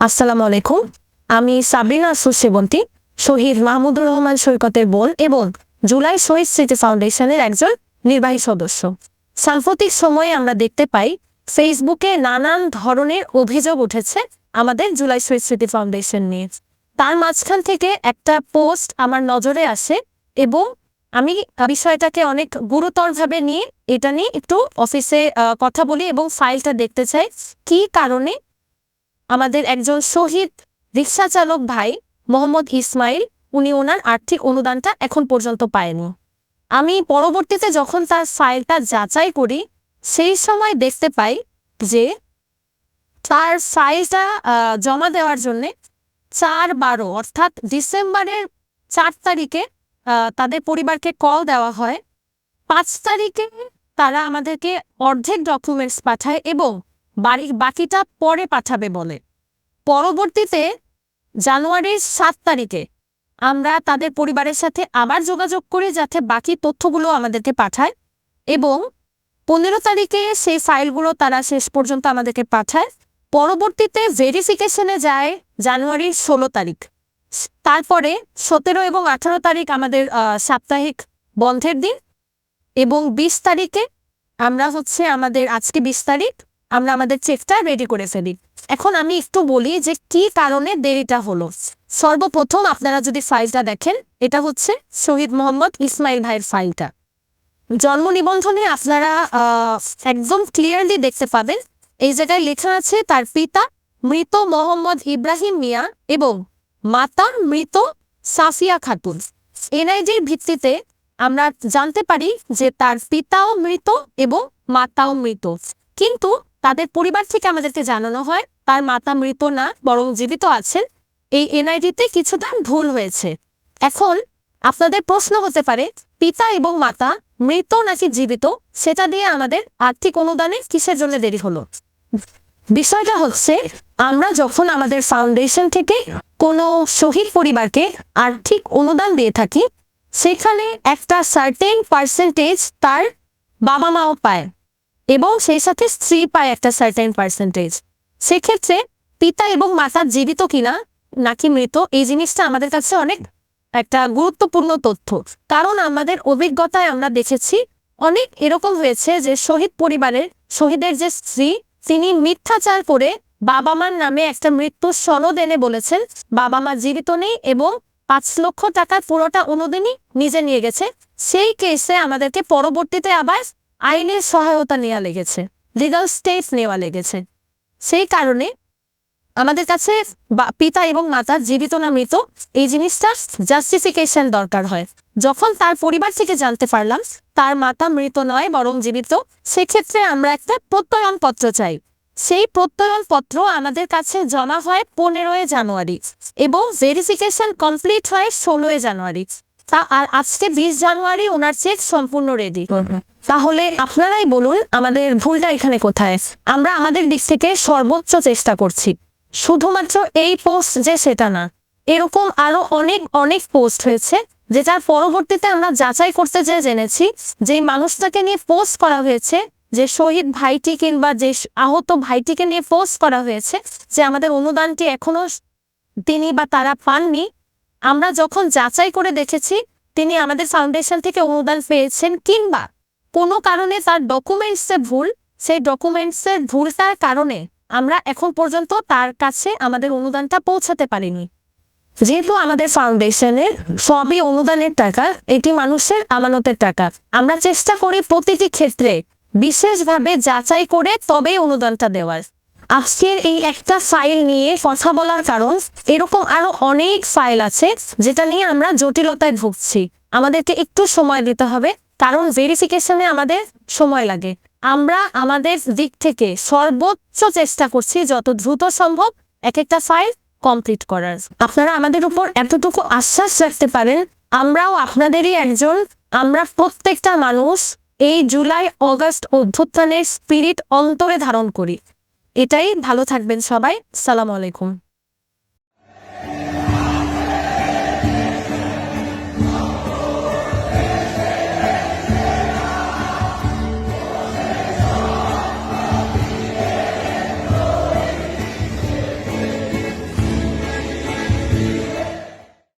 আসসালামু আলাইকুম। আমি সাবরিনা আসুর সেবন্তী, শহীদ মাহমুদুর রহমান সৈকতের বোন এবং জুলাই শহীদ স্মৃতি ফাউন্ডেশনের একজন নির্বাহী সদস্য। সাম্প্রতিক সময়ে আমরা দেখতে পাই ফেসবুকে নানান ধরনের অভিযোগ উঠেছে আমাদের জুলাই শহীদ স্মৃতি ফাউন্ডেশন নিয়ে। তার মাঝখান থেকে একটা পোস্ট আমার নজরে আসে এবং আমি বিষয়টাকে অনেক গুরুতরভাবে নিয়ে এটা নিয়ে একটু অফিসে কথা বলি এবং ফাইলটা দেখতে চাই কি কারণে আমাদের একজন শহীদ রিক্সা চালক ভাই মোহাম্মদ ইসমাইল উনি ওনার আর্থিক অনুদানটা এখন পর্যন্ত পায়নি। আমি পরবর্তীতে যখন তার ফাইলটা যাচাই করি সেই সময় দেখতে পাই যে তার ফাইলটা জমা দেওয়ার জন্যে 4/12 অর্থাৎ ডিসেম্বরের 4 তারিখে তাদের পরিবারকে কল দেওয়া হয়। 5 তারিখে তারা আমাদেরকে অর্ধেক ডকুমেন্টস পাঠায় এবং বাকিটা পরে পাঠাবে বলে। পরবর্তীতে জানুয়ারির 7 তারিখে আমরা তাদের পরিবারের সাথে আবার যোগাযোগ করি যাতে বাকি তথ্যগুলো আমাদেরকে পাঠায় এবং 15 তারিখে সেই ফাইলগুলো তারা শেষ পর্যন্ত আমাদেরকে পাঠায়। পরবর্তীতে ভেরিফিকেশনে যায় জানুয়ারির 16 তারিখ। তারপরে 17 এবং 18 তারিখ আমাদের সাপ্তাহিক বন্ধের দিন এবং 20 তারিখে আমরা আমাদের আজকে 20 তারিখ আমরা আমাদের চেকটা রেডি করে ফেলি। এখন আমি একটু বলি যে কি কারণে দেরিটা হলো। সর্বপ্রথম আপনারা যদি ফাইলটা দেখেন, এটা হচ্ছে শহীদ মোহাম্মদ ইসমাইল ভাইয়ের ফাইলটা। জন্ম নিবন্ধনে আপনারা একদম ক্লিয়ারলি দেখতে পাবেন এই জায়গায় লেখা আছে তার পিতা মৃত মোহাম্মদ ইব্রাহিম মিয়া এবং মাতা মৃত সাফিয়া খাতুন। এনআইডির ভিত্তিতে আমরা জানতে পারি যে তার পিতাও মৃত এবং মাতাও মৃত, কিন্তু তাদের পরিবার থেকে আমাদেরকে জানানো হয় তার মাতা মৃত না বরং জীবিত আছেন। এই এনআইডিতে কিছুটা ভুল হয়েছে। এখন আপনাদের প্রশ্ন হতে পারে পিতা এবং মাতা মৃত নাকি জীবিত, সেটা দিয়ে আমাদের আর্থিক অনুদানে কিসের জন্য দেরি হলো। বিষয়টা হচ্ছে আমরা যখন আমাদের ফাউন্ডেশন থেকে কোনো শহীদ পরিবারকে আর্থিক অনুদান দিয়ে থাকি সেখানে একটা সার্টেন পার্সেন্টেজ তার বাবা মাও পায় এবং সেই সাথে স্ত্রী পায় একটা সার্টেন পার্সেন্টেজ। সেক্ষেত্রে পিতা এবং মাতা জীবিত কিনা নাকি মৃত এই জিনিসটা আমাদের কাছে অনেক একটা গুরুত্বপূর্ণ তথ্য, কারণ আমাদের অভিজ্ঞতায় আমরা দেখেছি অনেক এরকম হয়েছে যে শহীদ পরিবারের শহীদের যে স্ত্রী তিনি মিথ্যাচার করে বাবা মার নামে একটা মৃত্যুর সনদ এনে বলেছেন বাবা মা জীবিত নেই এবং 5 লক্ষ টাকার পুরোটা অনুদানই নিজে নিয়ে গেছে। সেই কেসে আমাদেরকে পরবর্তীতে আবার আইনের সহায়তা নেওয়া লেগেছে, লিগাল স্টেপ নেওয়া লেগেছে। সেই কারণে আমাদের কাছে পিতা এবং মাতা জীবিত না মৃত এই জিনিসটা জাস্টিফিকেশন দরকার হয়। যখন তার পরিবার থেকে জানতে পারলাম তার মাতা মৃত নয় বরং জীবিত, সেক্ষেত্রে আমরা একটা প্রত্যয়ন পত্র চাই। সেই প্রত্যয়ন পত্র আমাদের কাছে জমা হয় 15 জানুয়ারি এবং ভেরিফিকেশন কমপ্লিট হয় 16 জানুয়ারি। আর আজকে 20 জানুয়ারি ওনার চেক সম্পূর্ণ রেডি। তাহলে আপনারাই বলুন আমাদের ভুলটা এখানে কোথায়। আমরা আমাদের দিক থেকে সর্বোচ্চ চেষ্টা করছি, শুধুমাত্র এই পোস্ট যে সেটা না, এরকম আরো অনেক পোস্ট হয়েছে যেটার পরবর্তীতে আমরা যাচাই করতে যেয়ে জেনেছি যে মানুষটাকে নিয়ে পোস্ট করা হয়েছে, যে শহীদ ভাইটি কিংবা যে আহত ভাইটিকে নিয়ে পোস্ট করা হয়েছে যে আমাদের অনুদানটি এখনো তিনি বা তারা পাননি। আমরা যখন যাচাই করে দেখেছি তিনি আমাদের ফাউন্ডেশন থেকে অনুদান পেয়েছেন কিংবা কোনো কারণে তার ডকুমেন্টসে ভুল, সেই ডকুমেন্টসের ভুলটার কারণে আমরা এখন পর্যন্ত তার কাছে আমাদের অনুদানটা পৌঁছাতে পারিনি। যেহেতু আমাদের ফাউন্ডেশনের সবই অনুদানের টাকা, এটি মানুষের আমানতের টাকা, আমরা চেষ্টা করি প্রতিটি ক্ষেত্রে বিশেষভাবে যাচাই করে তবেই অনুদানটা দেওয়ার। আজকের এই একটা ফাইল নিয়ে কথা বলার কারণ এরকম আরো অনেক ফাইল আছে যেটা নিয়ে আমরা জটিলতায় ভুগছি। আমাদেরকে একটু সময় দিতে হবে কারণ ভেরিফিকেশনে আমাদের সময় লাগে। আমরা আমাদের দিক থেকে সর্বোচ্চ চেষ্টা করছি যত দ্রুত সম্ভব এক একটা ফাইল কমপ্লিট করার। আপনারা আমাদের উপর এতটুকু আশ্বাস রাখতে পারেন আমরাও আপনাদেরই একজন। আমরা প্রত্যেকটা মানুষ এই জুলাই অগাস্ট অভ্যুত্থানের স্পিরিট অন্তরে ধারণ করি। এটাই। ভালো থাকবেন সবাই। আসসালামু আলাইকুম।